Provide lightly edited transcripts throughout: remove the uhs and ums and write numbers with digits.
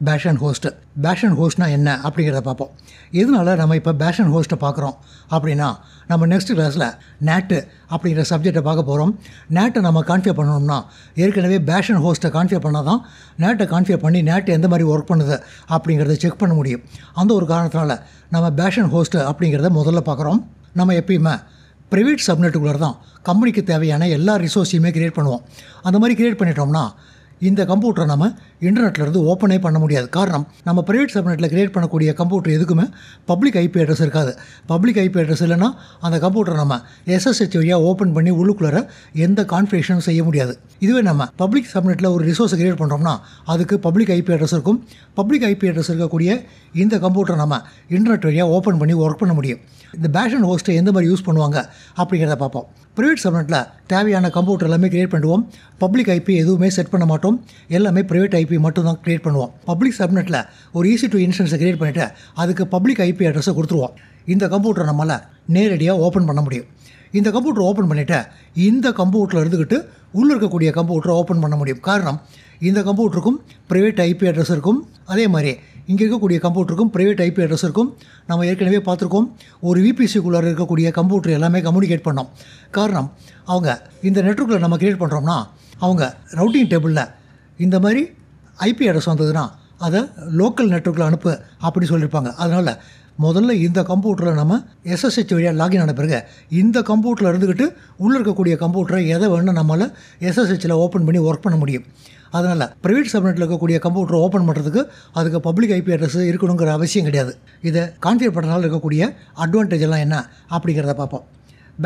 பேஷ் and host. பேஷ் and ஹோஸ்ட்னால் என்ன அப்படிங்கிறத பார்ப்போம். எதனால் நம்ம இப்போ பேஷ் அண்ட் ஹோஸ்ட்டை பார்க்குறோம் அப்படின்னா, நம்ம நெக்ஸ்ட் கிளாஸில் நேட்டு அப்படிங்கிற சப்ஜெக்டை பார்க்க போகிறோம். நேட்டை நம்ம கான்ஃபிகர் பண்ணணும்னா ஏற்கனவே பேஷ் அண்ட் ஹோஸ்ட்டை கான்ஃபிகர் பண்ணால் தான் நேட்டை கான்ஃபிகர் பண்ணி நேட்டு எந்த மாதிரி ஒர்க் பண்ணுது அப்படிங்கிறத செக் பண்ண முடியும். அந்த ஒரு காரணத்தினால நம்ம பேஷ் அண்ட் ஹோஸ்ட்டு அப்படிங்கிறத முதல்ல பார்க்குறோம். நம்ம எப்பயுமே ப்ரைவேட் சப்நெட்டுக்குள்ளே தான் கம்பெனிக்கு தேவையான எல்லா ரிசோர்ஸையுமே க்ரியேட் பண்ணுவோம். அந்த மாதிரி க்ரியேட் பண்ணிட்டோம்னா இந்த கம்ப்யூட்டரை நம்ம இன்டர்நெட்லேருந்து ஓப்பனே பண்ண முடியாது. காரணம், நம்ம ப்ரைவேட் சப்நெட்டில் க்ரியேட் பண்ணக்கூடிய கம்ப்யூட்டர் எதுக்குமே பப்ளிக் ஐபி அட்ரஸ் இருக்காது. பப்ளிக் ஐபி அட்ரஸ் இல்லைன்னா அந்த கம்ப்யூட்டரை நம்ம SSH வழியாக ஓப்பன் பண்ணி உள்ளுக்குள்ளே எந்த கான்ஃபிகரேஷனும் செய்ய முடியாது. இதுவே நம்ம பப்ளிக் சப்நெட்டில் ஒரு ரிசோர்ஸை க்ரியேட் பண்ணுறோம்னா அதுக்கு பப்ளிக் ஐபி அட்ரஸ் இருக்கும். பப்ளிக் ஐபி அட்ரஸ் இருக்கக்கூடிய இந்த கம்ப்யூட்டரை நம்ம இன்டர்நெட் வழியாக ஓப்பன் பண்ணி ஒர்க் பண்ண முடியும். இந்த பேஷ் அண்ட் ஹோஸ்ட்டை எந்த மாதிரி யூஸ் பண்ணுவாங்க அப்படிங்கிறத பார்ப்போம். ப்ரைவேட் சப்நெட்டில் தேவையான கம்ப்யூட்டர் எல்லாமே க்ரியேட் பண்ணுவோம். பப்ளிக் ஐபி எதுவுமே செட் பண்ண மாட்டோம். எல்லாமே ப்ரைவேட் ஐபி மட்டும் தான் க்ரியேட் பண்ணுவோம். பப்ளிக் சப்நெட்டில் ஒரு EC2 இன்ஸ்டன்ஸை க்ரியேட் பண்ணிவிட்டு அதுக்கு பப்ளிக் ஐபி அட்ரஸை கொடுத்துருவோம். இந்த கம்ப்யூட்டரை நம்மளால் நேரடியாக ஓப்பன் பண்ண முடியும். இந்த கம்ப்யூட்டர் ஓப்பன் பண்ணிவிட்டு இந்த கம்ப்யூட்டரில் இருந்துக்கிட்டு உள்ளே இருக்கக்கூடிய கம்ப்யூட்டரை ஓப்பன் பண்ண முடியும். காரணம், இந்த கம்ப்யூட்டருக்கும் ப்ரைவேட் ஐபி அட்ரஸ் இருக்கும். அதே மாதிரி இங்கே இருக்கக்கூடிய கம்ப்யூட்டருக்கும் ப்ரைவேட் ஐபி அட்ரஸ் இருக்கும். நம்ம ஏற்கனவே பார்த்துருக்கோம், ஒரு VPCக்குள்ளே இருக்கக்கூடிய கம்ப்யூட்டர் எல்லாமே கம்யூனிகேட் பண்ணோம். காரணம், அவங்க இந்த நெட்வொர்க்கில் நம்ம க்ரியேட் பண்ணுறோம்னா அவங்க ரவுட்டிங் டேபிளில் இந்த மாதிரி ஐபி அட்ரஸ் வந்ததுன்னா அதை லோக்கல் நெட்வொர்க்கில் அனுப்பு அப்படி சொல்லியிருப்பாங்க. அதனால் முதல்ல இந்த கம்ப்யூட்டரில் நம்ம SSH வழியாக லாகின் ஆன பிறகு இந்த கம்ப்யூட்டரில் இருந்துக்கிட்டு உள்ளே இருக்கக்கூடிய கம்ப்யூட்டரை எதை வேணும் நம்மளால் SSHல் ஓப்பன் பண்ணி ஒர்க் பண்ண முடியும். அதனால் ப்ரைவேட் சப்நெட்டில் இருக்கக்கூடிய கம்ப்யூட்டரை ஓப்பன் பண்ணுறதுக்கு அதுக்கு பப்ளிக் ஐபி அட்ரஸ் இருக்கணுங்கிற அவசியம் கிடையாது. இதை கான்ஃபிகர் பண்ணுறதுனால இருக்கக்கூடிய அட்வான்டேஜ் எல்லாம் என்ன அப்படிங்கிறத பார்ப்போம்.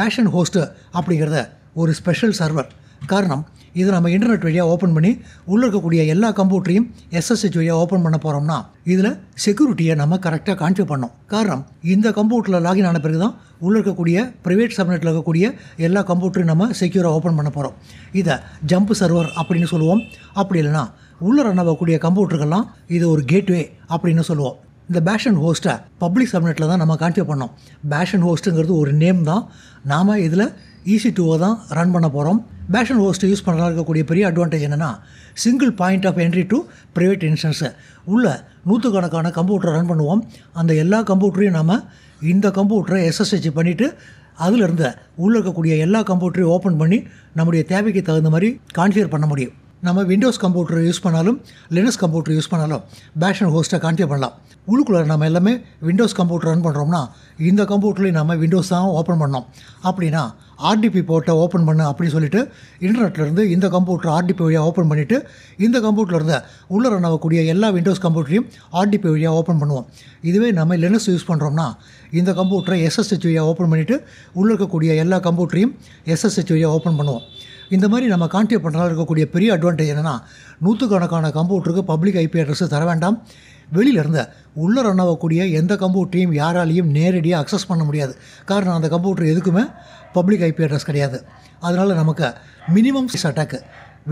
பேஷ் அண்ட் ஹோஸ்ட்டு அப்படிங்கிறத ஒரு ஸ்பெஷல் சர்வர். காரணம், இதை நம்ம இன்டர்நெட் வழியாக ஓப்பன் பண்ணி உள்ளே இருக்கக்கூடிய எல்லா கம்ப்யூட்டரையும் SSH வழியாக ஓப்பன் பண்ண போகிறோம்னா இதில் செக்யூரிட்டியை நம்ம கரெக்டாக கான்ஃபிகர் பண்ணோம். காரணம், இந்த கம்ப்யூட்டரில் லாகின் ஆன பிறகு தான் உள்ளே இருக்கக்கூடிய ப்ரைவேட் சப்நெட்டில் இருக்கக்கூடிய எல்லா கம்ப்யூட்டரையும் நம்ம செக்யூராக ஓப்பன் பண்ண போகிறோம். இதை ஜம்ப் சர்வர் அப்படின்னு சொல்லுவோம். அப்படி இல்லைனா உள்ளே ரன் ஆகக்கூடிய கம்ப்யூட்டருக்கெல்லாம் இது ஒரு கேட்வே அப்படின்னு சொல்லுவோம். இந்த பேஷ் அண்ட் ஹோஸ்ட்டை பப்ளிக் சப்நெட்டில் தான் நம்ம கான்ஃபிகர் பண்ணோம். பேஷ் அண்ட் ஹோஸ்ட்டுங்கிறது ஒரு நேம் தான். நாம் இதில் EC2 தான் ரன் பண்ண போகிறோம். பேஷ் அண்ட் ஹோஸ்ட்டை யூஸ் பண்ணுறதா இருக்கக்கூடிய பெரிய அட்வான்டேஜ் என்னென்னா, single point of entry to private instance. உள்ள நூற்றுக்கணக்கான கம்ப்யூட்டரை ரன் பண்ணுவோம். அந்த எல்லா கம்ப்யூட்டரையும் நம்ம இந்த கம்ப்யூட்டரை SSH பண்ணிவிட்டு அதிலிருந்து உள்ளே இருக்கக்கூடிய எல்லா கம்ப்யூட்டரையும் ஓப்பன் பண்ணி நம்முடைய தேவைக்கு தகுந்த மாதிரி கான்ஃபிகர் பண்ண முடியும். நம்ம விண்டோஸ் கம்ப்யூட்டர் யூஸ் பண்ணாலும் லினக்ஸ் கம்ப்யூட்டர் யூஸ் பண்ணாலும் பேஷ் அண்ட் ஹோஸ்ட்டை கான்ஃபிகர் பண்ணலாம். உள்ளுக்குள்ளே நம்ம எல்லாமே விண்டோஸ் கம்ப்யூட்டர் ரன் பண்ணுறோம்னா இந்த கம்ப்யூட்டர்லேயும் நம்ம விண்டோஸ் தான் ஓப்பன் பண்ணோம். அப்படின்னா RDP போர்ட்டை ஓப்பன் பண்ணு அப்படின்னு சொல்லிட்டு இன்டர்நெட்லேருந்து இந்த கம்ப்யூட்டர் RDP வழியாக ஓப்பன் பண்ணிவிட்டு இந்த கம்ப்யூட்டர்லேருந்து உள்ளே ரன் ஆகக்கூடிய எல்லா விண்டோஸ் கம்ப்யூட்டரையும் RDP வழியாக ஓப்பன் பண்ணுவோம். இதுவே நம்ம லினக்ஸ் யூஸ் பண்ணுறோம்னா இந்த கம்ப்யூட்டரை SSH வழியாக ஓப்பன் பண்ணிவிட்டு உள்ளே இருக்கக்கூடிய எல்லா கம்ப்யூட்டரையும் SSH வழியாக ஓப்பன் பண்ணுவோம். இந்த மாதிரி நம்ம கான்ஃபிகர் பண்ணுறதால இருக்கக்கூடிய பெரிய அட்வான்டேஜ் என்னென்னா, நூற்றுக்கணக்கான கம்ப்யூட்டருக்கு பப்ளிக் ஐபி அட்ரஸ் தர வேண்டாம். வெளியிலேருந்து உள்ளே ரன் ஆகக்கூடிய எந்த கம்ப்யூட்டரையும் யாராலையும் நேரடியாக அக்சஸ் பண்ண முடியாது. காரணம், அந்த கம்ப்யூட்டர் எதுக்குமே பப்ளிக் ஐபி அட்ரஸ் கிடையாது. அதனால் நமக்கு மினிமம் அட்டாக்கு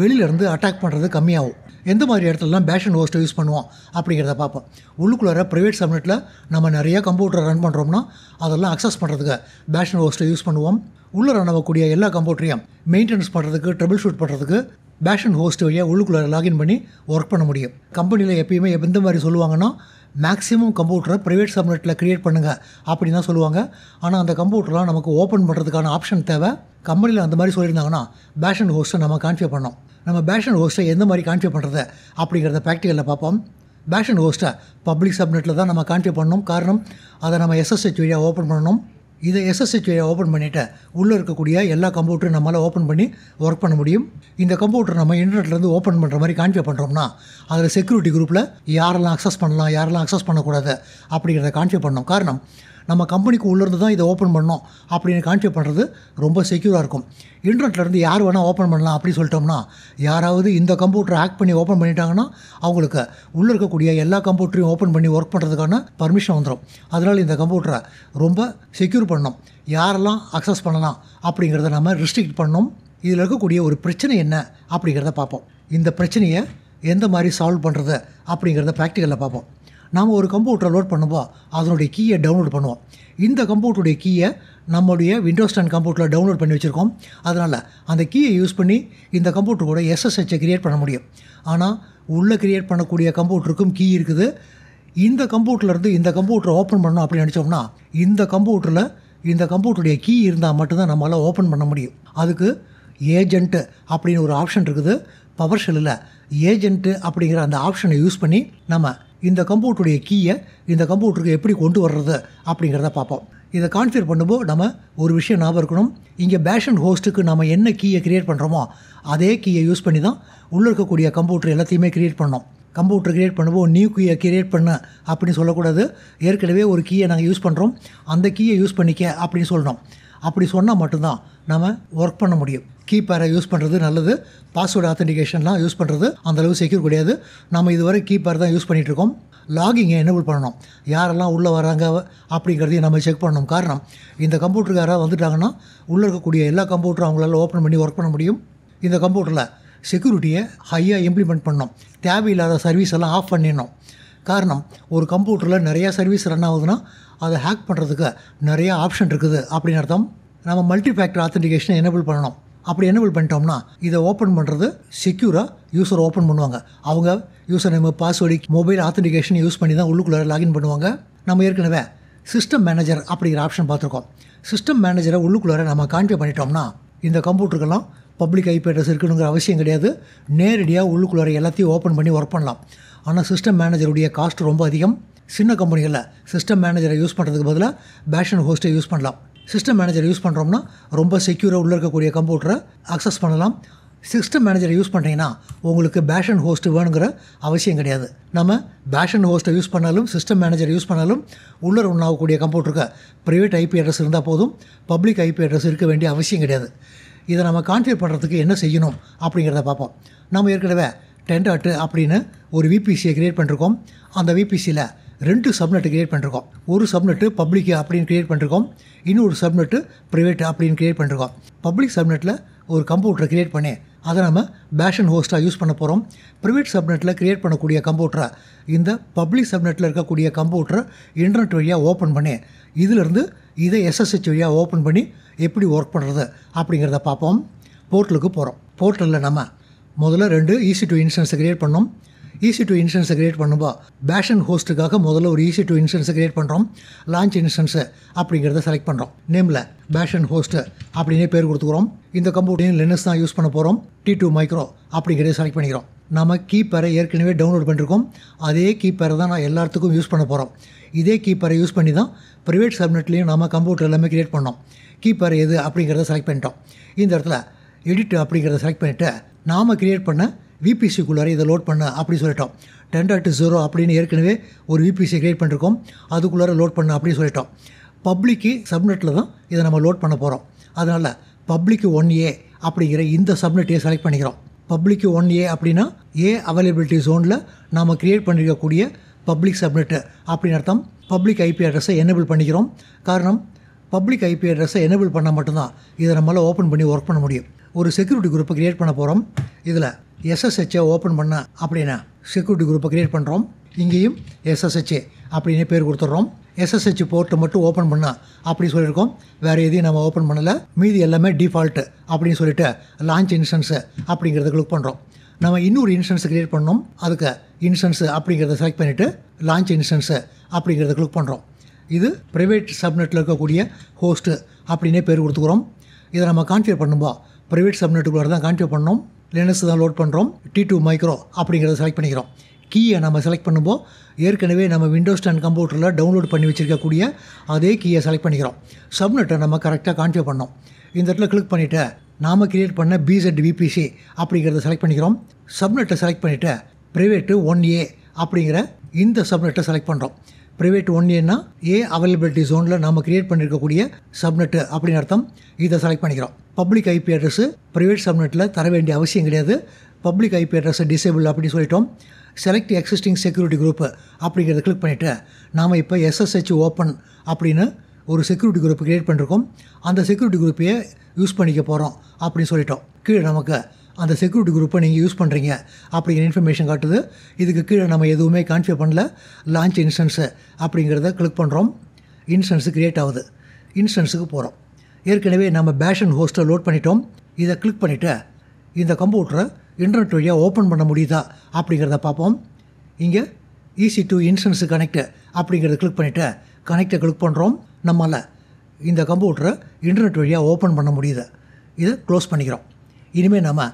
வெளியிலேருந்து அட்டாக் பண்ணுறது கம்மியாகும். எந்த மாதிரி இடத்துலலாம் பேஷ் அண்ட் ஹோஸ்ட்டை யூஸ் பண்ணுவோம் அப்படிங்கிறத பார்ப்போம். உள்ளுக்குள்ளார ப்ரைவேட் சப்நெட்டில் நம்ம நிறையா கம்ப்யூட்டர் ரன் பண்ணுறோம்னா அதெல்லாம் அக்சஸ் பண்ணுறதுக்கு பேஷ் அண்ட் ஹோஸ்ட்டை யூஸ் பண்ணுவோம். உள்ளே ரன் ஆகக்கூடிய எல்லா கம்ப்யூட்டரையும் மெயின்டெனன்ஸ் பண்ணுறதுக்கு, ட்ரபிள் ஷூட் பண்ணுறதுக்கு பேஷ் அண்ட் ஹோஸ்ட் வழியாக உள்ளுக்குள்ளே லாகின் பண்ணி ஒர்க் பண்ண முடியும். கம்பெனியில் எப்பயுமே எந்த மாதிரி சொல்லுவாங்கன்னா, மேக்ஸிமம் கம்ப்யூட்டரை ப்ரைவேட் சப்நெட்டில் க்ரியேட் பண்ணுங்கள் அப்படின்னு தான் சொல்லுவாங்க. ஆனால் அந்த கம்ப்யூட்டர்லாம் நமக்கு ஓப்பன் பண்ணுறதுக்கான ஆப்ஷன் தேவை. கம்பெனியில் அந்த மாதிரி சொல்லியிருந்தாங்கன்னா பேஷ் அண்ட் ஹோஸ்ட்டை நம்ம கான்ஃபிகர் பண்ணோம். நம்ம பேஷ் அண்ட் ஹோஸ்ட்டை எந்த மாதிரி கான்ஃபிகர் பண்ணுறது அப்படிங்கிறத ப்ராக்டிக்கலில் பார்ப்போம். பேஷ் அண்ட் ஹோஸ்ட்டை பப்ளிக் சப்நெட்டில் தான் நம்ம கான்ஃபிகர் பண்ணணும். காரணம், அதை நம்ம SSH வழியாக ஓப்பன் பண்ணணும். இதை SSH வழியாக ஓப்பன் பண்ணிவிட்டு உள்ளே இருக்கக்கூடிய எல்லா கம்ப்யூட்டரும் நம்மளால் ஓப்பன் பண்ணி ஒர்க் பண்ண முடியும். இந்த கம்ப்யூட்டர் நம்ம இன்டர்நெட்லேருந்து ஓப்பன் பண்ணுற மாதிரி கான்ஃபிகர் பண்ணுறோம்னா அதில் செக்யூரிட்டி குரூப்பில் யாரெல்லாம் அக்சஸ் பண்ணலாம், யாரெல்லாம் அக்சஸ் பண்ணக்கூடாது அப்படிங்கிறத கான்ஃபிகர் பண்ணணும். காரணம், நம்ம கம்பெனிக்கு உள்ளேருந்து தான் இதை ஓப்பன் பண்ணோம் அப்படின்னு கான்ஃபிகர் பண்ணுறது ரொம்ப செக்யூராக இருக்கும். இன்டர்நெட்லேருந்து யார் வேணால் ஓப்பன் பண்ணலாம் அப்படி சொல்லிட்டோம்னா யாராவது இந்த கம்ப்யூட்டரை ஹேக் பண்ணி ஓப்பன் பண்ணிட்டாங்கன்னா அவங்களுக்கு உள்ளே இருக்கக்கூடிய எல்லா கம்ப்யூட்டரையும் ஓப்பன் பண்ணி ஒர்க் பண்ணுறதுக்கான பர்மிஷன் வந்துடும். அதனால் இந்த கம்ப்யூட்டரை ரொம்ப செக்யூர் பண்ணணும். யாரெல்லாம் அக்சஸ் பண்ணலாம் அப்படிங்கிறத நம்ம ரெஸ்ட்ரிக்ட் பண்ணணும். இதில் இருக்கக்கூடிய ஒரு பிரச்சனை என்ன அப்படிங்கிறத பார்ப்போம். இந்த பிரச்சனையை எந்த மாதிரி சால்வ் பண்ணுறது அப்படிங்கிறத ப்ராக்டிக்கலில் பார்ப்போம். நாம் ஒரு கம்ப்யூட்டரை லோட் பண்ணும்போது அதனுடைய கீயை டவுன்லோட் பண்ணுவோம். இந்த கம்ப்யூட்டருடைய கீயை நம்முடைய விண்டோஸ் 10 கம்ப்யூட்டரில் டவுன்லோட் பண்ணி வச்சுருக்கோம். அதனால் அந்த கீயை யூஸ் பண்ணி இந்த கம்ப்யூட்டர் கூட SSHஐ கிரியேட் பண்ண முடியும். ஆனால் உள்ளே கிரியேட் பண்ணக்கூடிய கம்ப்யூட்டருக்கும் கீ இருக்குது. இந்த கம்ப்யூட்டர்லேருந்து இந்த கம்ப்யூட்டரை ஓப்பன் பண்ணணும் அப்படின்னு நினச்சோம்னா இந்த கம்ப்யூட்டரில் இந்த கம்ப்யூட்டருடைய கீ இருந்தால் மட்டும்தான் நம்மளால் ஓப்பன் பண்ண முடியும். அதுக்கு ஏஜென்ட்டு அப்படின்னு ஒரு ஆப்ஷன் இருக்குது. பவர் ஷெல்லில் ஏஜென்ட்டு அப்படிங்கிற அந்த ஆப்ஷனை யூஸ் பண்ணி நம்ம இந்த கம்ப்யூட்டருடைய கீயை இந்த கம்ப்யூட்டருக்கு எப்படி கொண்டு வர்றது அப்படிங்கிறத பார்ப்போம். இதை கான்ஃபிகர் பண்ணும்போது நம்ம ஒரு விஷயம் ஞாபகம் இருக்கணும். இங்கே பேஷ் அண்ட் ஹோஸ்ட்டுக்கு நம்ம என்ன கீயை க்ரியேட் பண்ணுறோமோ அதே கீயை யூஸ் பண்ணி தான் உள்ளே இருக்கக்கூடிய கம்ப்யூட்டர் எல்லாத்தையுமே க்ரியேட் பண்ணோம். கம்ப்யூட்டர் க்ரியேட் பண்ணும்போது நியூ கீயை க்ரியேட் பண்ண அப்படின்னு சொல்லக்கூடாது. ஏற்கனவே ஒரு கீயை நாங்கள் யூஸ் பண்ணுறோம், அந்த கீயை யூஸ் பண்ணிக்க அப்படின்னு சொல்லணும். அப்படி சொன்னால் மட்டும்தான் நம்ம ஒர்க் பண்ண முடியும். கீப்பேரை யூஸ் பண்ணுறது நல்லது. பாஸ்வேர்டு ஆத்தென்டிகேஷன்லாம் யூஸ் பண்ணுறது அந்தளவு செக்யூர் கிடையாது. நம்ம இதுவரை கீப்பேர் தான் யூஸ் பண்ணிகிட்ருக்கோம். லாகிங்கை எனேபிள் பண்ணணும். யாரெல்லாம் உள்ளே வராங்க அப்படிங்கிறதையும் நம்ம செக் பண்ணணும். காரணம், இந்த கம்ப்யூட்டருக்கு யாராவது வந்துட்டாங்கன்னா உள்ளே இருக்கக்கூடிய எல்லா கம்ப்யூட்டரும் அவங்களால ஓப்பன் பண்ணி ஒர்க் பண்ண முடியும். இந்த கம்ப்யூட்டரில் செக்யூரிட்டியை ஹையாக இம்ப்ளிமெண்ட் பண்ணணும். தேவையில்லாத சர்வீஸ் எல்லாம் ஆஃப் பண்ணிடணும். காரணம், ஒரு கம்ப்யூட்டரில் நிறையா சர்வீஸ் ரன் ஆகுதுன்னா அதை ஹேக் பண்ணுறதுக்கு நிறையா ஆப்ஷன் இருக்குது அப்படின்னு அர்த்தம். நம்ம மல்டி ஃபேக்டர் ஆத்தென்டிகேஷனை எனேபிள் பண்ணணும். அப்படி எனேபிள் பண்ணிட்டோம்னா இதை ஓப்பன் பண்ணுறது செக்யூராக யூஸர் ஓப்பன் பண்ணுவாங்க. அவங்க user name, password, mobile authentication use பண்ணி தான் உள்ளுக்குள்ளே லாகின் பண்ணுவாங்க. நம்ம ஏற்கனவே சிஸ்டம் மேனேஜர் அப்படிங்கிற ஆப்ஷன் பார்த்துருக்கோம். சிஸ்டம் மேனேஜரை உள்ளுக்குள்ளே நம்ம கான்ஃபிகர் பண்ணிட்டோம்னா இந்த கம்ப்யூட்டருக்கெல்லாம் பப்ளிக் ஐபி அட்ரஸ் இருக்கணுங்கிற அவசியம் கிடையாது. நேரடியாக உள்ளுக்குள்ளே எல்லாத்தையும் ஓப்பன் பண்ணி ஒர்க் பண்ணலாம். ஆனால் சிஸ்டம் மேனேஜருடைய காஸ்ட் ரொம்ப அதிகம். சின்ன கம்பெனிகளில் சிஸ்டம் மேனேஜரை யூஸ் பண்ணுறதுக்கு பதிலாக பேஷ் அண்ட் ஹோஸ்ட்டை யூஸ் பண்ணலாம். சிஸ்டம் மேனேஜரை யூஸ் பண்ணுறோம்னா ரொம்ப செக்யூராக உள்ளே இருக்கக்கூடிய கம்ப்யூட்டரை அக்சஸ் பண்ணலாம். சிஸ்டம் மேனேஜரை யூஸ் பண்ணுறீங்கன்னா உங்களுக்கு பேஷ் அண்ட் ஹோஸ்ட் வேணுங்கிற அவசியம் கிடையாது. நம்ம பேஷ் அண்ட் ஹோஸ்ட்டை யூஸ் பண்ணாலும் சிஸ்டம் மேனேஜரை யூஸ் பண்ணாலும் உள்ளே ரன் ஆகக்கூடிய கம்ப்யூட்டருக்கு ப்ரைவேட் ஐபி அட்ரஸ் இருந்தால் போதும். பப்ளிக் ஐபி அட்ரஸ் இருக்க வேண்டிய அவசியம் கிடையாது. இதை நம்ம கான்ஃபிகர் பண்ணுறதுக்கு என்ன செய்யணும் அப்படிங்கிறத பார்ப்போம். நம்ம ஏற்கனவே 10.2 அப்படின்னு ஒரு விபிசியை க்ரியேட் பண்ணிருக்கோம். அந்த விபிசியில் 2 சப்நெட்டு க்ரியேட் பண்ணிருக்கோம். ஒரு சப்நெட்டு பப்ளிக் அப்படின்னு க்ரியேட் பண்ணிருக்கோம், இன்னொரு சப்நெட்டு ப்ரைவேட் அப்படின்னு க்ரியேட் பண்ணிருக்கோம். பப்ளிக் சப்நெட்டில் ஒரு கம்ப்யூட்டரை க்ரியேட் பண்ணி அதை நம்ம பேஷ் அண்ட் ஹோஸ்ட்டாக யூஸ் பண்ண போகிறோம். ப்ரைவேட் சப்நெட்டில் க்ரியேட் பண்ணக்கூடிய கம்ப்யூட்டரை இந்த பப்ளிக் சப்நெட்டில் இருக்கக்கூடிய கம்ப்யூட்டரை இன்டர்நெட் வழியாக ஓப்பன் பண்ணி இதிலிருந்து இதை SSH வழியாக ஓப்பன் பண்ணி எப்படி ஒர்க் பண்ணுறது அப்படிங்கிறத பார்ப்போம். போர்ட்டலுக்கு போகிறோம். போர்ட்டலில் நம்ம முதல்ல 2 EC2 இன்ஸ்டன்ஸை க்ரியேட் பண்ணோம். EC2 இன்ஸ்டன்ஸை க்ரியேட் பண்ணும்போது பேஷ் அண்ட் ஹோஸ்ட்டுக்காக முதல்ல ஒரு EC2 இன்ஸ்டன்ஸை க்ரியேட் பண்ணுறோம். லான்ச் இன்ஸ்டன்ஸு அப்படிங்கிறத செலக்ட் பண்ணுறோம். நேமில் பேஷ் அண்ட் ஹோஸ்ட்டு அப்படின்னே பேர் கொடுத்துக்கிறோம். இந்த கம்ப்யூட்டரையும் லினக்ஸ் தான் யூஸ் பண்ண போகிறோம். T2 மைக்ரோ அப்படிங்கிறத செலக்ட் பண்ணிக்கிறோம். நம்ம கீப்பரை ஏற்கனவே டவுன்லோட் பண்ணியிருக்கோம். அதே கீப்பரை தான் நான் எல்லாத்துக்கும் யூஸ் பண்ண போகிறோம். இதே கீப்பரை யூஸ் பண்ணி தான் ப்ரைவேட் சப்நெட்லேயும் நம்ம கம்ப்யூட்டர் எல்லாமே க்ரியேட் பண்ணோம். கீப்பர் எது அப்படிங்கிறத செலக்ட் பண்ணிட்டோம். இந்த இடத்துல எடிட் அப்படிங்கிறத செலக்ட் பண்ணிவிட்டு நாம் க்ரியேட் பண்ண விபிசிக்குள்ளார இதை லோட் பண்ண அப்படி சொல்லிட்டோம். 10.0 அப்படின்னு ஏற்கனவே ஒரு விபிசி க்ரியேட் பண்ணியிருக்கோம். அதுக்குள்ளார லோட் பண்ண அப்படின்னு சொல்லிட்டோம். பப்ளிக்கு சப்நெட்டில் தான் இதை நம்ம லோட் பண்ண போகிறோம். அதனால் பப்ளிக்கு 1A அப்படிங்கிற இந்த சப்நெட்டையே செலக்ட் பண்ணிக்கிறோம். பப்ளிக்கு 1A அப்படின்னா அவைலபிலிட்டி ஜோனில் நாம் க்ரியேட் பண்ணியிருக்கக்கூடிய பப்ளிக் சப்நெட்டு அப்படின்னு அர்த்தம். பப்ளிக் ஐபி அட்ரஸை எனேபிள் பண்ணிக்கிறோம். காரணம், பப்ளிக் ஐபி அட்ரஸை எனேபிள் பண்ணால் மட்டும்தான் இதை நம்மளால் ஓப்பன் பண்ணி ஒர்க் பண்ண முடியும். ஒரு செக்யூரிட்டி குரூப்பை க்ரியேட் பண்ண போகிறோம். இதில் SSHஐ ஓப்பன் பண்ண அப்படின்னா செக்யூரிட்டி குரூப்பை க்ரியேட் பண்ணுறோம். இங்கேயும் SSH அப்படின்னு பேர் கொடுத்துட்றோம். SSH போர்ட்டை மட்டும் ஓப்பன் பண்ண அப்படி சொல்லியிருக்கோம். வேறு எதையும் நம்ம ஓப்பன் பண்ணலை. மீதி எல்லாமே டிஃபால்ட்டு அப்படின்னு சொல்லிட்டு லான்ச் இன்ஸ்டன்ஸு அப்படிங்கிறத கிளிக் பண்ணுறோம். நம்ம இன்னொரு இன்ஸ்டன்ஸை க்ரியேட் பண்ணோம். அதுக்கு இன்ஸ்டன்ஸு அப்படிங்கிறத செலக்ட் பண்ணிவிட்டு லான்ச் இன்ஸ்டன்ஸு அப்படிங்கிறத கிளிக் பண்ணுறோம். இது ப்ரைவேட் சப்நெட்டில் இருக்கக்கூடிய ஹோஸ்ட்டு அப்படின்னே பேர் கொடுத்துக்கிறோம். இதை நம்ம கான்ஃபிகர் பண்ணும்போது ப்ரைவேட் சப்நெட்டுக்குள்ளே தான் கான்ஃபிகர் பண்ணோம். லினக்ஸ் தான் லோட் பண்ணுறோம். T2 மைக்ரோ அப்படிங்கிறத செலக்ட் பண்ணிக்கிறோம். கீயை நம்ம செலக்ட் பண்ணும்போது ஏற்கனவே நம்ம விண்டோஸ் 10 கம்ப்யூட்டரில் டவுன்லோட் பண்ணி வச்சுருக்கக்கூடிய அதே கீயை செலக்ட் பண்ணிக்கிறோம். சப்நெட்டை நம்ம கரெக்டாக கான்ஃபிகர் பண்ணோம். இந்த இடத்துல கிளிக் பண்ணிவிட்டு நாம் க்ரியேட் பண்ண BZVPC அப்படிங்கிறத செலக்ட் பண்ணிக்கிறோம். சப்நெட்டை செலக்ட் பண்ணிவிட்டு ப்ரைவேட்டு 1A அப்படிங்கிற இந்த சப்நெட்டை செலக்ட் பண்ணுறோம். ப்ரைவேட் 1Aன்னா அவைலபிலிட்டி ஜோனில் நம்ம க்ரியேட் பண்ணியிருக்கக்கூடிய சப்நெட்டு அப்படின்னு அர்த்தம். இதை செலக்ட் பண்ணிக்கிறோம். பப்ளிக் ஐபி அட்ரஸு ப்ரைவேட் சப்நெட்டில் தர வேண்டிய அவசியம் கிடையாது. பப்ளிக் ஐபி அட்ரஸை டிசேபிள் அப்படின்னு சொல்லிட்டோம். செலக்ட் எக்ஸிஸ்டிங் செக்யூரிட்டி குரூப்பு அப்படிங்கிறத கிளிக் பண்ணிவிட்டு நாம் இப்போ SSH ஓப்பன் அப்படின்னு ஒரு செக்யூரிட்டி குரூப் க்ரியேட் பண்ணியிருக்கோம். அந்த செக்யூரிட்டி குரூப்பையே யூஸ் பண்ணிக்க போகிறோம் அப்படின்னு சொல்லிட்டோம். கீழே நமக்கு அந்த செக்யூரிட்டி குரூப்பை நீங்கள் யூஸ் பண்ணுறீங்க அப்படிங்கிற இன்ஃபர்மேஷன் காட்டுது. இதுக்கு கீழே நம்ம எதுவுமே கான்ஃபிகர் பண்ணல. லான்ச் இன்ஸ்டன்ஸு அப்படிங்கிறத கிளிக் பண்ணுறோம். இன்ஸ்டன்ஸு க்ரியேட் ஆகுது. இன்ஸ்டன்ஸுக்கு போகிறோம். ஏற்கனவே நம்ம பேஷன் ஹோஸ்ட்டை லோட் பண்ணிட்டோம். இதை கிளிக் பண்ணிவிட்டு இந்த கம்ப்யூட்டரை இன்டர்நெட் வழியாக ஓப்பன் பண்ண முடியுதா அப்படிங்கிறத பார்ப்போம். இங்கே EC2 இன்ஸ்டன்ஸு கனெக்ட் அப்படிங்கிறத கிளிக் பண்ணிவிட்டு கனெக்டை கிளிக் பண்ணுறோம். நம்மளால் இந்த கம்ப்யூட்டரை இன்டர்நெட் வழியாக ஓப்பன் பண்ண முடியுது. இதை க்ளோஸ் பண்ணிக்கிறோம். இனிமேல் நம்ம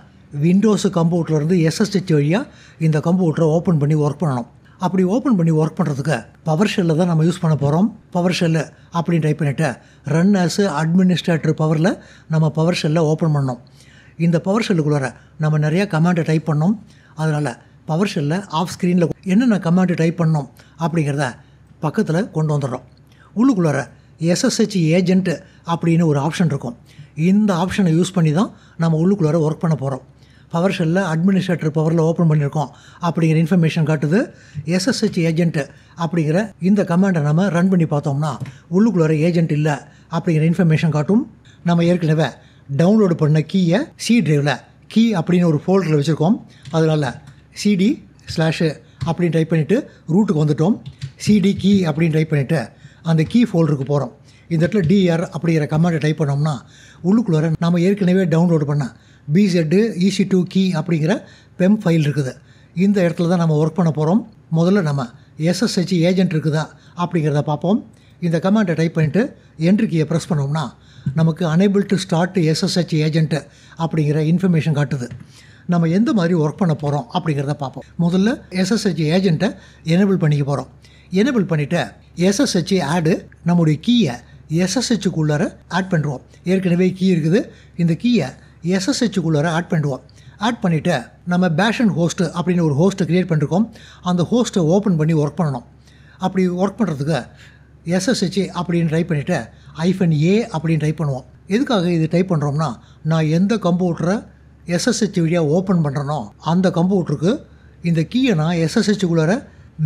விண்டோஸு கம்ப்யூட்டர்லேருந்து SSH வழியாக இந்த கம்ப்யூட்டரை ஓப்பன் பண்ணி ஒர்க் பண்ணணும். அப்படி ஓப்பன் பண்ணி ஒர்க் பண்ணுறதுக்கு பவர் ஷெல்லை தான் நம்ம யூஸ் பண்ண போகிறோம். பவர் ஷெல்லு அப்படின்னு டைப் பண்ணிவிட்டு ரன் ஆஸ் அட்மினிஸ்ட்ரேட்டர் பவரில் நம்ம பவர் ஷெல்லை ஓப்பன் பண்ணோம். இந்த பவர் ஷெல்லுக்குள்ளார நம்ம நிறையா கமாண்டை டைப் பண்ணோம். அதனால் பவர் ஷெல்லை ஆஃப் ஸ்க்ரீனில் என்னென்ன கமாண்டு டைப் பண்ணோம் அப்படிங்கிறத பக்கத்தில் கொண்டு வந்துடுறோம். உள்ளுக்குள்ளார SSH ஏஜென்ட்டு அப்படின்னு ஒரு ஆப்ஷன் இருக்கும். இந்த ஆப்ஷனை யூஸ் பண்ணி தான் நம்ம உள்ளுக்குள்ளார ஒர்க் பண்ண போகிறோம். பவர் ஷெல்லில் அட்மினிஸ்ட்ரேட்டர் பவரில் ஓப்பன் பண்ணியிருக்கோம் அப்படிங்கிற இன்ஃபர்மேஷன் காட்டுது. SSH ஏஜென்ட்டு அப்படிங்கிற இந்த கமாண்டை நம்ம ரன் பண்ணி பார்த்தோம்னா உள்ளுக்குள்ளார ஏஜென்ட் இல்லை அப்படிங்கிற இன்ஃபர்மேஷன் காட்டும். நம்ம ஏற்கனவே டவுன்லோடு பண்ண கீயை C டிரைவில் கீ அப்படின்னு ஒரு ஃபோல்டரில் வச்சுருக்கோம். அதனால் CD/ அப்படின்னு டைப் பண்ணிவிட்டு ரூட்டுக்கு வந்துட்டோம். CD கீ அப்படின்னு டைப் பண்ணிவிட்டு அந்த கீ ஃபோல்டருக்கு போகிறோம். இந்த இடத்துல DR அப்படிங்கிற கமாண்டை டைப் பண்ணோம்னா உள்ளுக்குள்ளார நம்ம ஏற்கனவே டவுன்லோடு பண்ண BZ EC2 கீ அப்படிங்கிற PEM ஃபைல் இருக்குது. இந்த இடத்துல தான் நம்ம ஒர்க் பண்ண போகிறோம். முதல்ல நம்ம SSH ஏஜென்ட் இருக்குதா அப்படிங்கிறத பார்ப்போம். இந்த கமாண்டை டைப் பண்ணிவிட்டு என்ட்ரி கீயை ப்ரெஸ் பண்ணோம்னா நமக்கு enable to start SSH agent அப்படிங்கிற இன்ஃபர்மேஷன் காட்டுது. நம்ம எந்த மாதிரி ஒர்க் பண்ண போகிறோம் அப்படிங்கிறத பார்ப்போம். முதல்ல SSH ஏஜென்ட்டை எனேபிள் பண்ணிக்க போகிறோம். எனேபிள் பண்ணிவிட்டு SSH ஆடு நம்முடைய கீயை SSHக்குள்ளார ஆட் பண்ணுவோம். ஏற்கனவே கீ இருக்குது. இந்த கீயை SSHக்குள்ளார ஆட் பண்ணுவோம். ஆட் பண்ணிவிட்டு நம்ம பேஷன் ஹோஸ்ட்டு அப்படின்னு ஒரு ஹோஸ்ட்டை க்ரியேட் பண்ணியிருக்கோம். அந்த ஹோஸ்ட்டை ஓப்பன் பண்ணி ஒர்க் பண்ணணும். அப்படி ஒர்க் பண்ணுறதுக்கு SSH அப்படின்னு டைப் பண்ணிவிட்டு -A அப்படின்னு டைப் பண்ணுவோம். எதுக்காக இது டைப் பண்ணுறோம்னா நான் எந்த கம்ப்யூட்டரை SSH வழியாக ஓப்பன் பண்ணுறனோ அந்த கம்ப்யூட்டருக்கு இந்த கீயை நான் SSHக்குள்ளார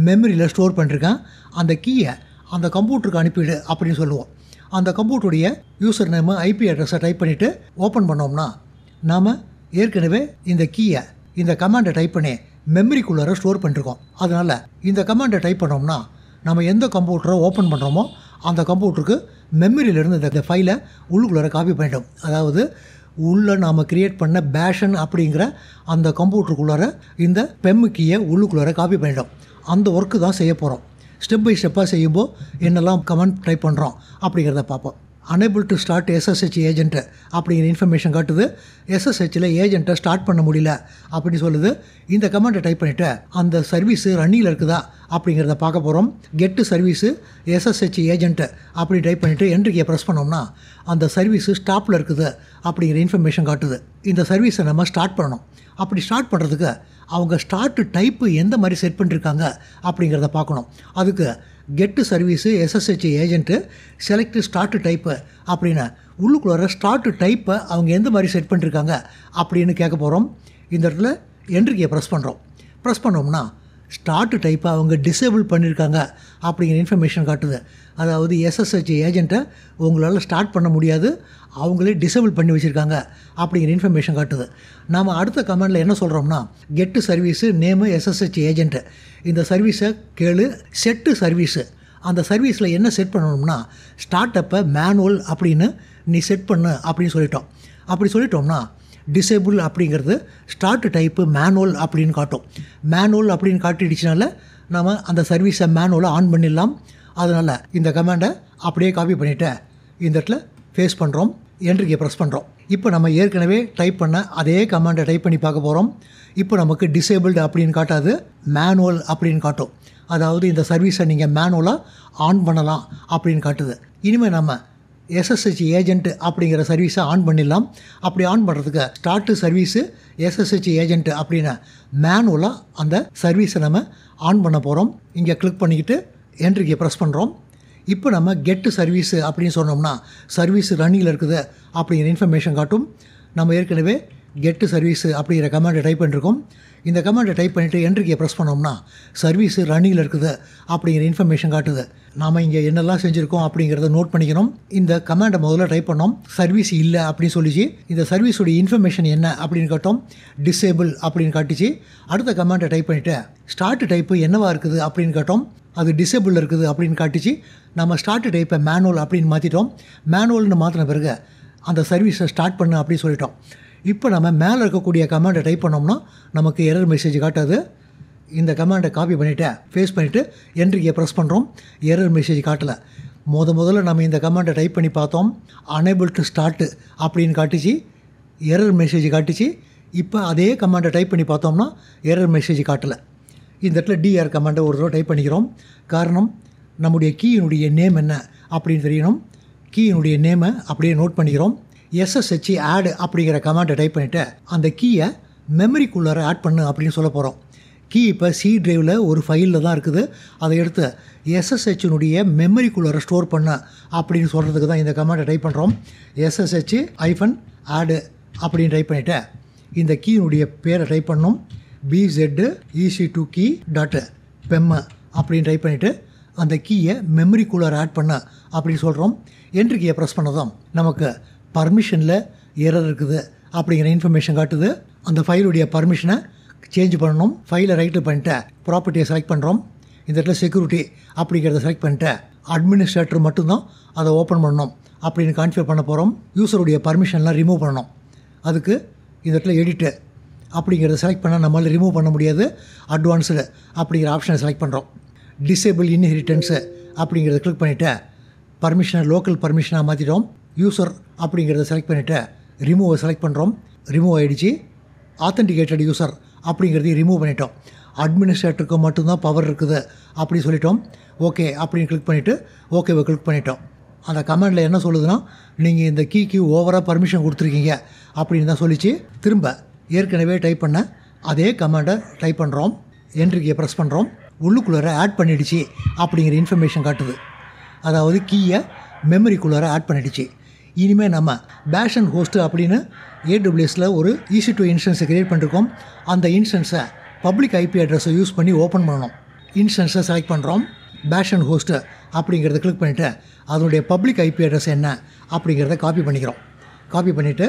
மெமரியில் ஸ்டோர் பண்ணியிருக்கேன். அந்த கீயை அந்த கம்ப்யூட்டருக்கு அனுப்பிவிடு அப்படின்னு சொல்லுவோம். அந்த கம்ப்யூட்டருடைய யூசர் நேமு IP அட்ரஸை டைப் பண்ணிவிட்டு ஓப்பன் பண்ணோம்னா நாம் ஏற்கனவே இந்த கீயை இந்த கமாண்டை டைப் பண்ணி மெமரிக்குள்ளார ஸ்டோர் பண்ணியிருக்கோம். அதனால் இந்த கமாண்டை டைப் பண்ணோம்னா நம்ம எந்த கம்ப்யூட்டரை ஓப்பன் பண்ணுறோமோ அந்த கம்ப்யூட்டருக்கு மெமரியிலேருந்து இந்த ஃபைலை உள்ளுக்குள்ளார காப்பி பண்ணிட்டோம். அதாவது உள்ளே நாம் க்ரியேட் பண்ண பேஷன் அப்படிங்கிற அந்த கம்ப்யூட்டருக்குள்ளார இந்த PEM கீயை உள்ளுக்குள்ளார காப்பி பண்ணிட்டோம். அந்த ஒர்க்கு தான் செய்ய போகிறோம். ஸ்டெப் பை ஸ்டெப்பாக செய்யும்போது என்னெல்லாம் கமெண்ட் டைப் பண்ணுறோம் அப்படிங்கிறத பார்ப்போம். Enable to start SSH agent அப்படிங்கிற இன்ஃபர்மேஷன் காட்டுது. SSHயில் ஏஜென்ட்டை ஸ்டார்ட் பண்ண முடியல அப்படின்னு சொல்லுது. இந்த கமெண்ட்டை டைப் பண்ணிவிட்டு அந்த சர்வீஸு ரன்னிங்கில் இருக்குதா அப்படிங்கிறத பார்க்க போகிறோம். கெட்டு சர்வீஸு SSH ஏஜென்ட்டு அப்படி டைப் பண்ணிவிட்டு என்ட்ரியை ப்ரெஸ் பண்ணோம்னா அந்த சர்வீஸு ஸ்டாப்பில் இருக்குது அப்படிங்கிற இன்ஃபர்மேஷன் காட்டுது. இந்த சர்வீஸை நம்ம ஸ்டார்ட் பண்ணணும். அப்படி ஸ்டார்ட் பண்ணுறதுக்கு அவங்க ஸ்டார்ட் டைப்பு எந்த மாதிரி செட் பண்ணியிருக்காங்க அப்படிங்கிறத பார்க்கணும். அதுக்கு கெட்டு service SSH agent select start type அப்படின்னு உள்ளுக்குள்ளார ஸ்டார்ட் டைப்பை அவங்க எந்த மாதிரி செட் பண்ணியிருக்காங்க அப்படின்னு கேட்க போகிறோம். இந்த இடத்துல என்ட்ரியை ப்ரெஸ் பண்ணுறோம். ப்ரெஸ் பண்ணோம்னா ஸ்டார்ட் டைப்பை அவங்க டிசேபிள் பண்ணியிருக்காங்க அப்படிங்கிற இன்ஃபர்மேஷன் காட்டுது. அதாவது SSH ஏஜென்ட்டை உங்களால் ஸ்டார்ட் பண்ண முடியாது, அவங்களே டிசேபிள் பண்ணி வச்சுருக்காங்க அப்படிங்கிற இன்ஃபர்மேஷன் காட்டுது. நாம் அடுத்த கமெண்டில் என்ன சொல்கிறோம்னா கெட்டு சர்வீஸு நேமு SSH ஏஜென்ட்டு இந்த சர்வீஸை கேளு. செட்டு சர்வீஸு அந்த சர்வீஸில் என்ன செட் பண்ணணும்னா ஸ்டார்ட் அப்பை மேனுவல் அப்படின்னு நீ செட் பண்ணு அப்படின்னு சொல்லிட்டோம். அப்படி சொல்லிட்டோம்னா டிசேபிள் அப்படிங்கிறது ஸ்டார்ட் டைப்பு மேனுவல் அப்படின்னு காட்டும். மேனுவல் அப்படின்னு காட்டிடுச்சுனால நம்ம அந்த சர்வீஸை மேனுவலை ஆன் பண்ணிடலாம். அதனால் இந்த கமாண்டை அப்படியே காப்பி பண்ணிவிட்டு இந்த இடத்துல ஃபேஸ் பண்ணுறோம். என்ட்ரியை ப்ரெஸ் பண்ணுறோம். இப்போ நம்ம ஏற்கனவே டைப் பண்ண அதே கமாண்டை டைப் பண்ணி பார்க்க போகிறோம். இப்போ நமக்கு டிசேபிள்டு அப்படின்னு காட்டாது, மேனுவல் அப்படின்னு காட்டும். அதாவது இந்த சர்வீஸை நீங்கள் மேனுவலாக ஆன் பண்ணலாம் அப்படின்னு காட்டுது. இனிமேல் நம்ம SSH ஏஜென்ட் அப்படிங்கிற சர்வீஸை ஆன் பண்ணிடலாம். அப்படி ஆன் பண்ணுறதுக்கு ஸ்டார்ட் சர்வீஸு SSH ஏஜென்ட் அப்படின்னு மேனுவலாக அந்த சர்வீஸை நம்ம ஆன் பண்ண போகிறோம். இங்கே கிளிக் பண்ணிக்கிட்டு என்ட்ரியை ப்ரெஸ் பண்ணுறோம். இப்போ நம்ம கெட்டு சர்வீஸு அப்படின்னு சொன்னோம்னா சர்வீஸ் ரன்னிங்கில் இருக்குது அப்படிங்கிற இன்ஃபர்மேஷன் காட்டும். நம்ம ஏற்கனவே கெட்டு சர்வீஸு அப்படிங்கிற கமாண்டை டைப் பண்ணியிருக்கோம். இந்த கமாண்டை டைப் பண்ணிவிட்டு என்ட்ரியை ப்ரெஸ் பண்ணோம்னா சர்வீஸு ரன்னிங்கில் இருக்குது அப்படிங்கிற இன்ஃபர்மேஷன் காட்டுது. நாம் இங்கே என்னெல்லாம் செஞ்சுருக்கோம் அப்படிங்கிறத நோட் பண்ணிக்கணும். இந்த கமாண்டை முதல்ல டைப் பண்ணோம், சர்வீஸ் இல்லை அப்படின்னு சொல்லிச்சு. இந்த சர்வீஸோடைய இன்ஃபர்மேஷன் என்ன அப்படின்னு காட்டும், டிசேபிள் அப்படின்னு காட்டிச்சு. அடுத்த கமாண்டை டைப் பண்ணிவிட்டு ஸ்டார்ட் டைப்பு என்னவாக இருக்குது அப்படின்னு காட்டும். அது டிசேபிள் இருக்குது அப்படின்னு காட்டிச்சு. நம்ம ஸ்டார்ட் டைப்பை மேனுவல் அப்படின்னு மாற்றிட்டோம். மேனுவல்னு மாற்றின பிறகு அந்த சர்வீஸை ஸ்டார்ட் பண்ணு அப்படின்னு சொல்லிட்டோம். இப்போ நம்ம மேலே இருக்கக்கூடிய கமாண்டை டைப் பண்ணோம்னா நமக்கு எரர் மெசேஜ் காட்டாது. இந்த கமாண்டை காப்பி பண்ணிவிட்டு ஃபேஸ் பண்ணிவிட்டு என்ட்ரியை ப்ரெஸ் பண்ணுறோம். எரர் மெசேஜ் காட்டலை. முதல்ல நம்ம இந்த கமாண்டை டைப் பண்ணி பார்த்தோம். அனேபிள் டு ஸ்டார்ட்டு அப்படின்னு காட்டிச்சு, எரர் மெசேஜ் காட்டிச்சு. இப்போ அதே கமாண்டை டைப் பண்ணி பார்த்தோம்னா எரர் மெசேஜ் காட்டலை. இந்த இடத்துல டிஆர் கமாண்டை ஒரு தடவை டைப் பண்ணிக்கிறோம். காரணம் நம்முடைய கீயினுடைய நேம் என்ன அப்படின்னு தெரியணும். கீயினுடைய நேமை அப்படியே நோட் பண்ணிக்கிறோம். SSH ஆட் அப்படிங்கிற கமாண்டை டைப் பண்ணிவிட்டு அந்த கீயை மெமரிக்குள்ளார ஆட் பண்ணு அப்படின்னு சொல்ல போகிறோம். கீ இப்போ C டிரைவில் ஒரு ஃபைலில் தான் இருக்குது. அதை எடுத்து SSHனுடைய மெமரிக்குள்ளார ஸ்டோர் பண்ண அப்படின்னு சொல்கிறதுக்கு தான் இந்த கமாண்டை டைப் பண்ணுறோம். SSH -ஆடு அப்படின்னு டைப் பண்ணிவிட்டு இந்த கீயினுடைய பேரை டைப் பண்ணணும். BZEC2key.pem அப்படின்னு டைப் பண்ணிவிட்டு அந்த கீயை மெமரிக்குள்ளார ஆட் பண்ண அப்படின்னு சொல்கிறோம். என்ட்ரி கீயை ப்ரெஸ் பண்ணதும் நமக்கு பர்மிஷனில் எரர் இருக்குது அப்படிங்கிற இன்ஃபர்மேஷன் காட்டுது. அந்த ஃபைலுடைய பர்மிஷனை சேஞ்ச் பண்ணணும். ஃபைலை ரைட்டு பண்ணிட்டு ப்ராப்பர்ட்டியை செலக்ட் பண்ணுறோம். இந்த இடத்துல செக்யூரிட்டி அப்படிங்கிறத செலக்ட் பண்ணிட்டு அட்மினிஸ்ட்ரேட்டர் மட்டும்தான் அதை ஓப்பன் பண்ணணும் அப்படின்னு கான்ஃபிகர் பண்ண போகிறோம். யூஸருடைய பர்மிஷன்லாம் ரிமூவ் பண்ணணும். அதுக்கு இந்த இடத்துல எடிட்டு அப்படிங்கிறத செலக்ட் பண்ணால் நம்மளால் ரிமூவ் பண்ண முடியாது. அட்வான்ஸ்டு அப்படிங்கிற ஆப்ஷனை செலக்ட் பண்ணுறோம். டிசேபிள் இன்ஹெரிட்டன்ஸு அப்படிங்கிறத கிளிக் பண்ணிவிட்டு பர்மிஷனை லோக்கல் பர்மிஷனாக மாற்றிட்டோம். யூஸர் அப்படிங்கிறத செலக்ட் பண்ணிவிட்டு ரிமூவை செலக்ட் பண்ணுறோம். ரிமூவ் ஆகிடுச்சு. ஆத்தென்டிகேட்டட் யூஸர் அப்படிங்கிறதையும் ரிமூவ் பண்ணிட்டோம். அட்மினிஸ்ட்ரேட்டருக்கு மட்டும்தான் பவர் இருக்குது அப்படி சொல்லிட்டோம். ஓகே அப்படின்னு கிளிக் பண்ணிவிட்டு ஓகேவை கிளிக் பண்ணிட்டோம். அந்த கமெண்டில் என்ன சொல்லுதுன்னா, நீங்கள் இந்த கீக்கு ஓவராக பர்மிஷன் கொடுத்துருக்கீங்க அப்படின்னு தான் சொல்லிச்சு. திரும்ப ஏற்கனவே டைப் பண்ண அதே கமெண்டை டைப் பண்ணுறோம். என்ட்ரியை ப்ரெஸ் பண்ணுறோம். உள்ளுக்குள்ளார ஆட் பண்ணிடுச்சு அப்படிங்கிற இன்ஃபர்மேஷன் காட்டுது. அதாவது கீயை மெமரிக்குள்ளார ஆட் பண்ணிடுச்சு. இனிமேல் நம்ம பேஷ் அண்ட் ஹோஸ்ட்டு அப்படின்னு AWSல ஒரு EC2 இன்ஸ்டன்ஸை க்ரியேட் பண்ணியிருக்கோம். அந்த இன்ஸ்டன்ஸை பப்ளிக் IP அட்ரஸை யூஸ் பண்ணி ஓப்பன் பண்ணணும். இன்ஸ்டன்ஸை செலக்ட் பண்ணுறோம். பேஷ் அண்ட் ஹோஸ்ட்டு அப்படிங்கிறத கிளிக் பண்ணிவிட்டு அதனுடைய பப்ளிக் IP அட்ரஸ் என்ன அப்படிங்கிறத காப்பி பண்ணிக்கிறோம். காப்பி பண்ணிவிட்டு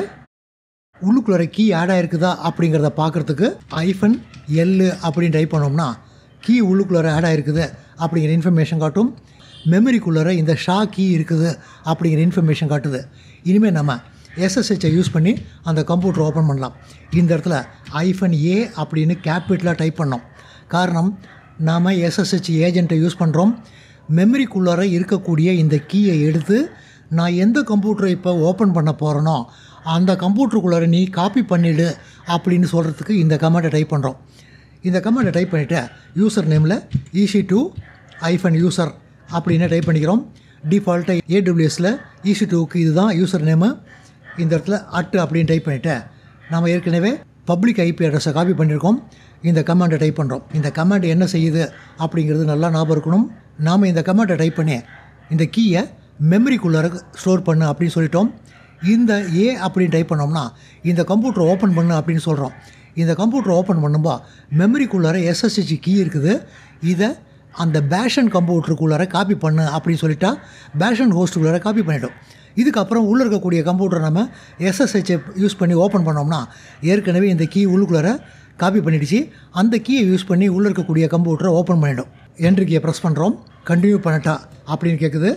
உள்ளுக்குள்ளார கீ ஆட் ஆகிருக்குதா அப்படிங்கிறத பார்க்குறதுக்கு -L அப்படின்னு டைப் பண்ணோம்னா கீ உள்ளுக்குள்ளார ஆட் ஆகிருக்குது அப்படிங்கிற இன்ஃபர்மேஷன் காட்டும். மெமரிக்குள்ளார இந்த ஷா கீ இருக்குது அப்படிங்கிற இன்ஃபர்மேஷன் காட்டுது. இனிமேல் நம்ம SSHஐ யூஸ் பண்ணி அந்த கம்ப்யூட்டரை ஓப்பன் பண்ணலாம். இந்த இடத்துல -A அப்படின்னு கேபிட்டலாக டைப் பண்ணோம். காரணம் நாம் SSH ஏஜெண்ட்டை யூஸ் பண்ணுறோம். மெமரிக்குள்ளார இருக்கக்கூடிய இந்த கீயை எடுத்து நான் எந்த கம்ப்யூட்டரை இப்போ ஓப்பன் பண்ண போகிறேனோ அந்த கம்ப்யூட்டருக்குள்ளார நீ காப்பி பண்ணிவிடு அப்படின்னு சொல்கிறதுக்கு இந்த கமெண்டை டைப் பண்ணுறோம். இந்த கமெண்டை டைப் பண்ணிவிட்டு யூசர் நேமில் EC2-user அப்படின்னு டைப் பண்ணிக்கிறோம். டிஃபால்ட்டாக AWSல EC2க்கு இதுதான் யூசர் நேமு. இந்த இடத்துல அப்படின்னு டைப் பண்ணிவிட்டு நாம் ஏற்கனவே பப்ளிக் IP அட்ரஸை காப்பி பண்ணியிருக்கோம். இந்த கமாண்டை டைப் பண்ணுறோம். இந்த கமாண்ட் என்ன செய்யுது அப்படிங்கிறது நல்லா ஞாபகம் இருக்கணும். நாம் இந்த கமாண்டை டைப் பண்ணி இந்த கீயை மெமரிக்குள்ளார ஸ்டோர் பண்ணு அப்படின்னு சொல்லிட்டோம். இந்த A அப்படின்னு டைப் பண்ணோம்னா இந்த கம்ப்யூட்டரை ஓப்பன் பண்ணு அப்படின்னு சொல்கிறோம். இந்த கம்ப்யூட்டரை ஓப்பன் பண்ணும்போது மெமரிக்குள்ளார SSH கீ இருக்குது. இதை அந்த பேஷன் கம்ப்யூட்டருக்குள்ளார காப்பி பண்ணு அப்படின்னு சொல்லிட்டா பேஷன் ஹோஸ்ட்டுக்குள்ளார காப்பி பண்ணிட்டோம். இதுக்கப்புறம் உள்ளே இருக்கக்கூடிய கம்ப்யூட்டரை நம்ம SSHஐ யூஸ் பண்ணி ஓப்பன் பண்ணோம்னா ஏற்கனவே இந்த கீ உள்ளுக்குள்ளார காப்பி பண்ணிடுச்சு. அந்த கீயை யூஸ் பண்ணி உள்ளே இருக்கக்கூடிய கம்ப்யூட்டரை ஓப்பன் பண்ணிட்டோம். என்ட்ரி கீயை ப்ரெஸ் பண்ணுறோம். கண்டினியூ பண்ணட்டா அப்படின்னு கேட்குது.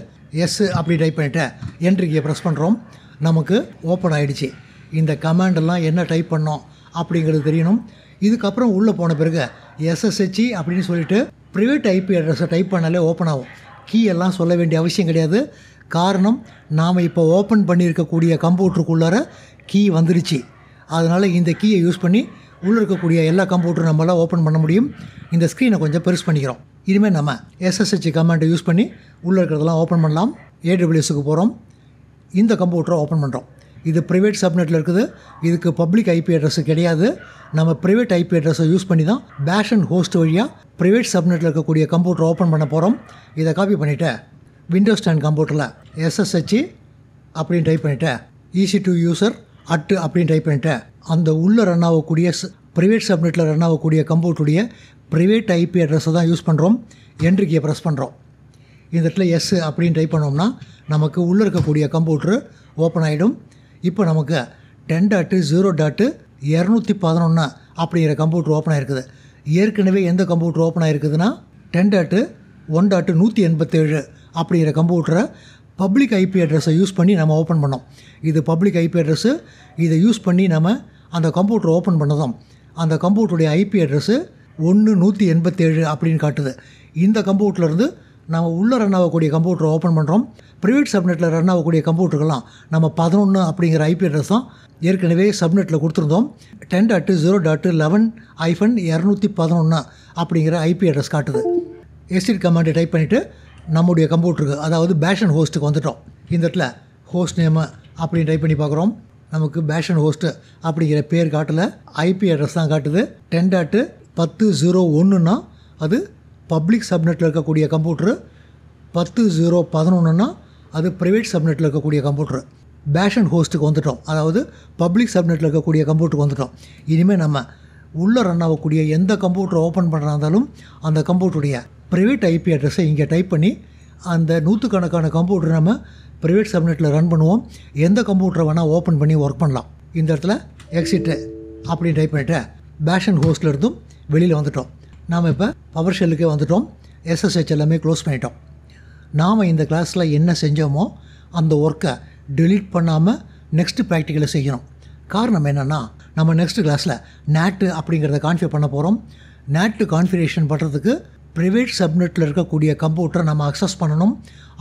எஸ் அப்படி டைப் பண்ணிவிட்டு என்ட்ரி கீயை ப்ரெஸ் பண்ணுறோம். நமக்கு ஓப்பன் ஆகிடுச்சு. இந்த கமாண்டெல்லாம் என்ன டைப் பண்ணோம் அப்படிங்கிறது தெரியணும். இதுக்கப்புறம் உள்ளே போன பிறகு SSH அப்படின்னு சொல்லிவிட்டு ப்ரைவேட் IP அட்ரஸை டைப் பண்ணாலே ஓப்பன் ஆகும். கீ எல்லாம் சொல்ல வேண்டிய அவசியம் கிடையாது. காரணம் நாம் இப்போ ஓப்பன் பண்ணியிருக்கக்கூடிய கம்ப்யூட்டருக்குள்ளார கீ வந்துடுச்சு. அதனால் இந்த கீயை யூஸ் பண்ணி உள்ளே இருக்கக்கூடிய எல்லா கம்ப்யூட்டரும் நம்மளால் ஓப்பன் பண்ண முடியும். இந்த ஸ்க்ரீனை கொஞ்சம் பெருசு பண்ணிக்கிறோம். இனிமேல் நம்ம SSH கமாண்டை யூஸ் பண்ணி உள்ளே இருக்கிறதெல்லாம் ஓப்பன் பண்ணலாம். AWSக்கு போகிறோம். இந்த கம்ப்யூட்டரை ஓப்பன் பண்ணுறோம். இது ப்ரைவேட் சப்நெட்டில் இருக்குது. இதுக்கு பப்ளிக் IP அட்ரஸ் கிடையாது. நம்ம ப்ரைவேட் IP அட்ரஸை யூஸ் பண்ணி தான் பேஷ் அண்ட் ஹோஸ்ட் வழியாக ப்ரைவேட் சப்நெட்டில் இருக்கக்கூடிய கம்ப்யூட்டரை ஓப்பன் பண்ண போகிறோம். இதை காப்பி பண்ணிவிட்டு விண்டோஸ் 10 கம்ப்யூட்டரில் SSH அப்படின்னு டைப் பண்ணிவிட்டு EC2-user அப்படின்னு டைப் பண்ணிவிட்டு அந்த உள்ளே ரன் ஆகக்கூடிய ப்ரைவேட் சப்நெட்டில் ரன் ஆகக்கூடிய கம்ப்யூட்டருடைய ப்ரைவேட் IP அட்ரஸை தான் யூஸ் பண்ணுறோம். என்ட்ரி கீயை ப்ரெஸ் பண்ணுறோம். இந்த இடத்துல எஸ் அப்படின்னு டைப் பண்ணோம்னா நமக்கு உள்ளே இருக்கக்கூடிய கம்ப்யூட்ரு ஓப்பன் ஆகிடும். இப்போ நமக்கு 10.0.211 அப்படிங்கிற கம்ப்யூட்டர் ஓப்பன் ஆகிருக்குது. ஏற்கனவே எந்த கம்ப்யூட்டர் ஓப்பன் ஆகிருக்குதுன்னா 10.0.211 1.187 அப்படிங்கிற கம்ப்யூட்டரை பப்ளிக் ஐபி அட்ரஸை யூஸ் பண்ணி நம்ம ஓப்பன் பண்ணோம். இது பப்ளிக் ஐபி அட்ரஸ்ஸு. இதை யூஸ் பண்ணி நம்ம அந்த கம்ப்யூட்டரை ஓப்பன் பண்ணதும் அந்த கம்ப்யூட்டருடைய ஐபி அட்ரஸ்ஸு 1.187 அப்படின்னு காட்டுது. இந்த கம்ப்யூட்டர்லேருந்து நம்ம உள்ளே ரன் ஆகக்கூடிய கம்ப்யூட்டரை ஓப்பன் பண்ணுறோம். ப்ரைவேட் சப்நெட்டில் ரன் ஆகக்கூடிய கம்ப்யூட்டருக்கெல்லாம் நம்ம 11 அப்படிங்கிற ஐபி அட்ரஸ் தான் ஏற்கனவே சப்நெட்டில் கொடுத்துருந்தோம். 10.0.11-211 அப்படிங்கிற ஐபி அட்ரஸ் காட்டுது. எஸ்டிட் கமாண்டை டைப் பண்ணிவிட்டு நம்முடைய கம்ப்யூட்டருக்கு, அதாவது பேஷன் ஹோஸ்ட்டுக்கு வந்துட்டோம். இந்த இடத்துல ஹோஸ்ட் நேமு அப்படின்னு டைப் பண்ணி பார்க்குறோம். நமக்கு பேஷன் ஹோஸ்ட்டு அப்படிங்கிற பேர் காட்டலை, ஐபி அட்ரஸ் தான் காட்டுது. 10.10.01ன்னா அது பப்ளிக் சப்நெட்டில் இருக்கக்கூடிய கம்ப்யூட்ரு, 10.0.11ன்னா அது ப்ரைவேட் சப்நெட்டில் இருக்கக்கூடிய கம்ப்யூட்ரு. பேஷன் ஹோஸ்ட்டுக்கு வந்துட்டோம், அதாவது பப்ளிக் சப்நெட்டில் இருக்கக்கூடிய கம்ப்யூட்டருக்கு வந்துட்டோம். இனிமேல் நம்ம உள்ளே ரன் ஆகக்கூடிய எந்த கம்ப்யூட்டரை ஓப்பன் பண்ணுறா இருந்தாலும் அந்த கம்ப்யூட்டருடைய ப்ரைவேட் ஐபி அட்ரஸை இங்கே டைப் பண்ணி அந்த நூற்றுக்கணக்கான கம்ப்யூட்டர் நம்ம ப்ரைவேட் சப்நெட்டில் ரன் பண்ணுவோம். எந்த கம்ப்யூட்டரை வேணால் ஓப்பன் பண்ணி ஒர்க் பண்ணலாம். இந்த இடத்துல எக்ஸிட்டு அப்படின்னு டைப் பண்ணிவிட்டு பேஷன் ஹோஸ்ட்டில் இருந்தும் வெளியில் வந்துட்டோம். நாம் இப்போ பவர் ஷெல்லுக்கே வந்துட்டோம். எஸ்எஸ்ஹெச் எல்லாமே க்ளோஸ் பண்ணிட்டோம். நாம் இந்த கிளாஸில் என்ன செஞ்சோமோ அந்த ஒர்க்கை டெலீட் பண்ணாமல் நெக்ஸ்ட்டு ப்ராக்டிக்கலை செய்யணும். காரணம் என்னென்னா, நம்ம நெக்ஸ்ட் கிளாஸில் நேட்டு அப்படிங்கிறத கான்ஃபிகர் பண்ண போகிறோம். நேட்டு கான்ஃபிகரேஷன் பண்ணுறதுக்கு ப்ரைவேட் சப்நெட்டில் இருக்கக்கூடிய கம்ப்யூட்டரை நம்ம அக்சஸ் பண்ணணும்.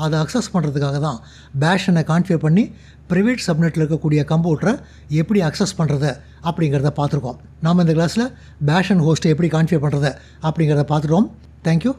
அதை அக்சஸ் பண்ணுறதுக்காக தான் பேஷனை கான்ஃபிகர் பண்ணி ப்ரைவேட் சப்நெட்டில் இருக்கக்கூடிய கம்ப்யூட்டரை எப்படி அக்சஸ் பண்ணுறது அப்படிங்கிறத பார்த்துருக்கோம். நாம் இந்த கிளாஸில் பேஷன் ஹோஸ்ட்டை எப்படி கான்ஃபிகர் பண்ணுறது அப்படிங்கிறத பார்த்துட்டோம். தேங்க்யூ.